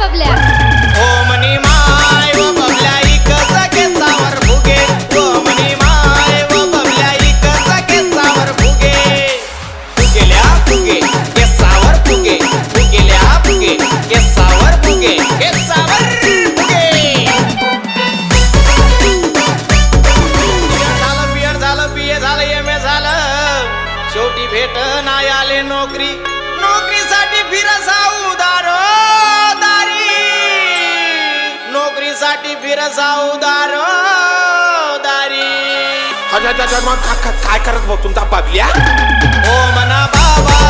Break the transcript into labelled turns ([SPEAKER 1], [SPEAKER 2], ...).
[SPEAKER 1] बबल्या
[SPEAKER 2] ओ मनी माय व बबल्या इकच केसावर फुगे ओ मनी माय व बबल्या इकच केसावर फुगे फुगेल्या फुगे केसावर फुगे फुगेल्या फुगे केसावर फुगे केसावर फुगे झालं बीए झालं एम ए झालं शेवटी भेट नाही आले नोकरी नोकरीसाठी फिरसाऊ दारी नोकरीसाठी फिरसाऊ दारी
[SPEAKER 3] मग काय करत भाऊ तुमचा बाबल्या
[SPEAKER 2] ओ मना बाबा